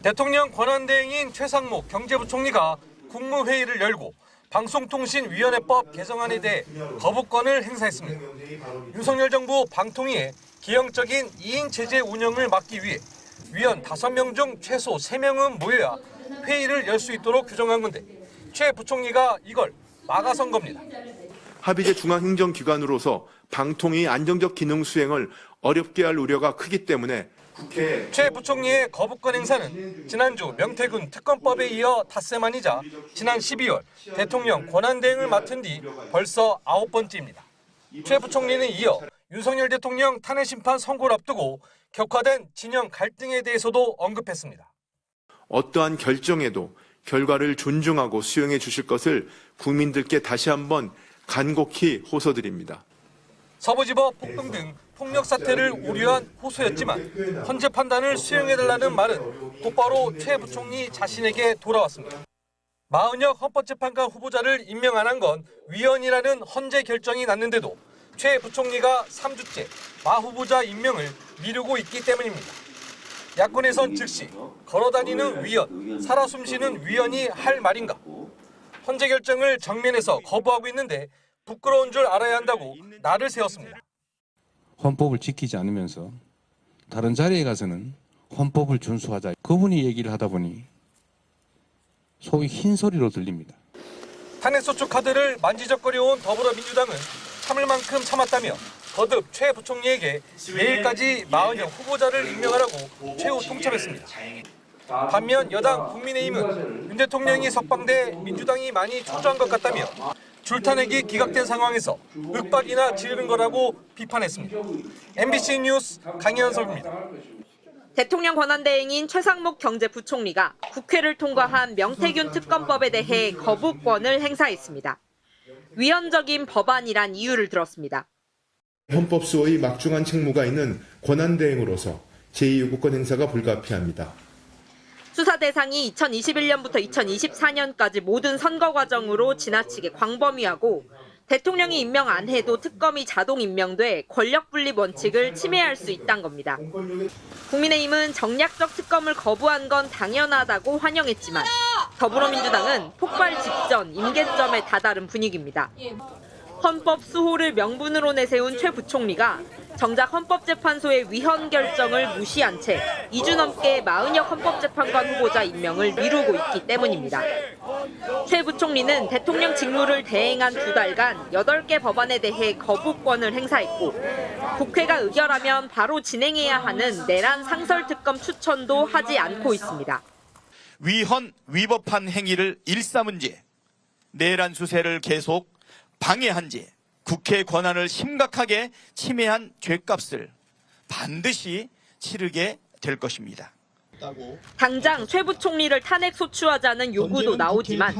대통령 권한대행인 최상목 경제부총리가 국무회의를 열고 방송통신위원회법 개정안에 대해 거부권을 행사했습니다. 윤석열 정부 방통위에 기형적인 2인 체제 운영을 막기 위해 위원 5명 중 최소 3명은 모여야 회의를 열 수 있도록 규정한 건데 최 부총리가 이걸 막아선 겁니다. 합의제 중앙행정기관으로서 방통위 안정적 기능 수행을 어렵게 할 우려가 크기 때문에 최 부총리의 거부권 행사는 지난주 명태균 특검법에 이어 닷새만이자 지난 12월 대통령 권한대행을 맡은 뒤 벌써 9번째입니다. 최 부총리는 이어 윤석열 대통령 탄핵심판 선고를 앞두고 격화된 진영 갈등에 대해서도 언급했습니다. 어떠한 결정에도 결과를 존중하고 수용해 주실 것을 국민들께 다시 한번 간곡히 호소드립니다. 서부지법 폭동 등 폭력 사태를 우려한 호소였지만 헌재 판단을 수용해달라는 말은 곧바로 최 부총리 자신에게 돌아왔습니다. 마은혁 헌법재판관 후보자를 임명 안 한 건 위헌이라는 헌재 결정이 났는데도 최 부총리가 3주째 마 후보자 임명을 미루고 있기 때문입니다. 야권에선 즉시 걸어다니는 위헌, 살아 숨쉬는 위헌이 할 말인가? 헌재 결정을 정면에서 거부하고 있는데 부끄러운 줄 알아야 한다고 날을 세웠습니다. 헌법을 지키지 않으면서 다른 자리에 가서는 헌법을 준수하자. 그분이 얘기를 하다 보니 소위 흰소리로 들립니다. 탄핵소추 카드를 만지작거려온 더불어민주당은 참을 만큼 참았다며 거듭 최 부총리에게 내일까지 마은혁 후보자를 임명하라고 최후 통첩했습니다. 반면 여당 국민의힘은 윤 대통령이 석방돼 민주당이 많이 초조한 것 같다며 줄탄핵이 기각된 상황에서 윽박이나 지르는 거라고 비판했습니다. MBC 뉴스 강현석입니다. 대통령 권한대행인 최상목 경제부총리가 국회를 통과한 명태균 특검법에 대해 거부권을 행사했습니다. 위헌적인 법안이란 이유를 들었습니다. 헌법수호의 막중한 책무가 있는 권한대행으로서 제2요구권 행사가 불가피합니다. 수사 대상이 2021년부터 2024년까지 모든 선거 과정으로 지나치게 광범위하고 대통령이 임명 안 해도 특검이 자동 임명돼 권력 분립 원칙을 침해할 수 있다는 겁니다. 국민의힘은 정략적 특검을 거부한 건 당연하다고 환영했지만 더불어민주당은 폭발 직전 임계점에 다다른 분위기입니다. 헌법 수호를 명분으로 내세운 최 부총리가 정작 헌법재판소의 위헌 결정을 무시한 채 2주 넘게 마은혁 헌법재판관 후보자 임명을 미루고 있기 때문입니다. 최 부총리는 대통령 직무를 대행한 2달간 8개 법안에 대해 거부권을 행사했고 국회가 의결하면 바로 진행해야 하는 내란 상설특검 추천도 하지 않고 있습니다. 위헌, 위법한 행위를 일삼은 죄, 내란 수세를 계속 방해한 죄, 국회 권한을 심각하게 침해한 죄값을 반드시 치르게 될 것입니다. 당장 최 부총리를 탄핵 소추하자는 요구도 나오지만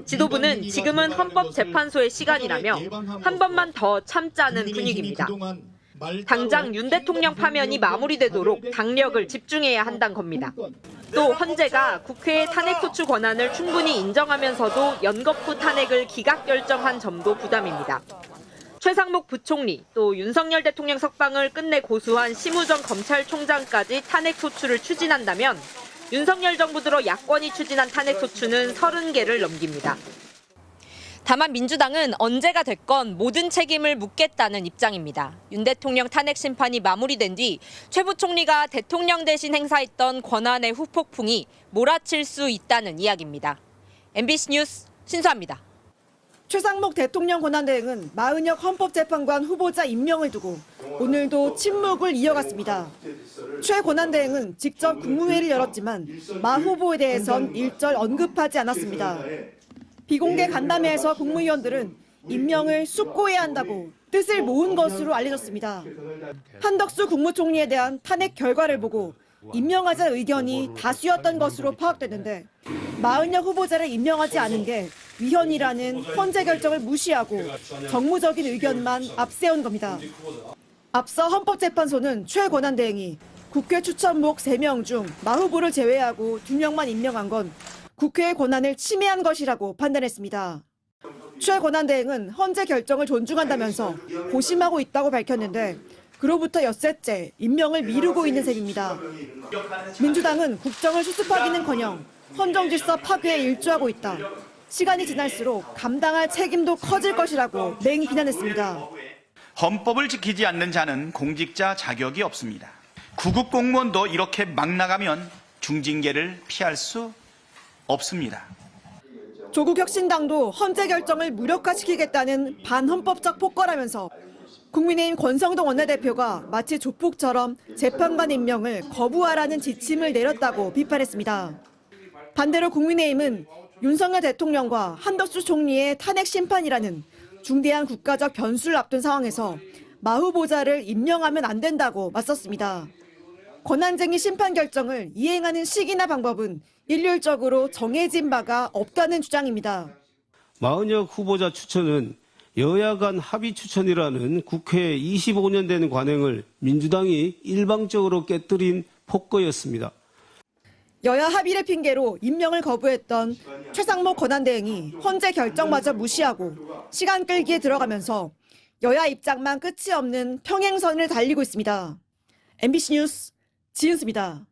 지도부는 지금은 헌법재판소의 시간이라며 한 번만 더 참자는 분위기입니다. 당장 윤 대통령 파면이 마무리되도록 당력을 집중해야 한다는 겁니다. 또 헌재가 국회의 탄핵소추 권한을 충분히 인정하면서도 연거푸 탄핵을 기각 결정한 점도 부담입니다. 최상목 부총리 또 윤석열 대통령 석방을 끝내 고수한 심우정 검찰총장까지 탄핵소추를 추진한다면 윤석열 정부 들어 야권이 추진한 탄핵소추는 30개를 넘깁니다. 다만 민주당은 언제가 됐건 모든 책임을 묻겠다는 입장입니다. 윤 대통령 탄핵 심판이 마무리된 뒤 최 부총리가 대통령 대신 행사했던 권한의 후폭풍이 몰아칠 수 있다는 이야기입니다. MBC 뉴스 신수아입니다. 최상목 대통령 권한대행은 마은혁 헌법재판관 후보자 임명을 두고 오늘도 침묵을 이어갔습니다. 최 권한대행은 직접 국무회의를 열었지만 마 후보에 대해선 일절 언급하지 않았습니다. 비공개 간담회에서 국무위원들은 임명을 숙고해야 한다고 뜻을 모은 것으로 알려졌습니다. 한덕수 국무총리에 대한 탄핵 결과를 보고 임명하자 의견이 다수였던 것으로 파악되는데 마은혁 후보자를 임명하지 않은 게 위헌이라는 헌재 결정을 무시하고 정무적인 의견만 앞세운 겁니다. 앞서 헌법재판소는 최 권한대행이 국회 추천목 3명 중 마 후보를 제외하고 2명만 임명한 건 국회의 권한을 침해한 것이라고 판단했습니다. 최 권한대행은 헌재 결정을 존중한다면서 고심하고 있다고 밝혔는데 그로부터 엿새째 임명을 미루고 있는 셈입니다. 민주당은 국정을 수습하기는커녕 헌정질서 파괴에 일조하고 있다. 시간이 지날수록 감당할 책임도 커질 것이라고 맹비난했습니다. 헌법을 지키지 않는 자는 공직자 자격이 없습니다. 구급 공무원도 이렇게 막 나가면 중징계를 피할 수 없습니다. 조국 혁신당도 헌재 결정을 무력화시키겠다는 반헌법적 폭거라면서 국민의힘 권성동 원내대표가 마치 조폭처럼 재판관 임명을 거부하라는 지침을 내렸다고 비판했습니다. 반대로 국민의힘은 윤석열 대통령과 한덕수 총리의 탄핵 심판이라는 중대한 국가적 변수를 앞둔 상황에서 마 후보자를 임명하면 안 된다고 맞섰습니다. 권한쟁의 심판 결정을 이행하는 시기나 방법은 일률적으로 정해진 바가 없다는 주장입니다. 마은혁 후보자 추천은 여야 간 합의 추천이라는 국회 25년 된 관행을 민주당이 일방적으로 깨뜨린 폭거였습니다. 여야 합의를 핑계로 임명을 거부했던 최상목 권한대행이 헌재 결정마저 무시하고 시간 끌기에 들어가면서 여야 입장만 끝이 없는 평행선을 달리고 있습니다. MBC 뉴스 지은수입니다.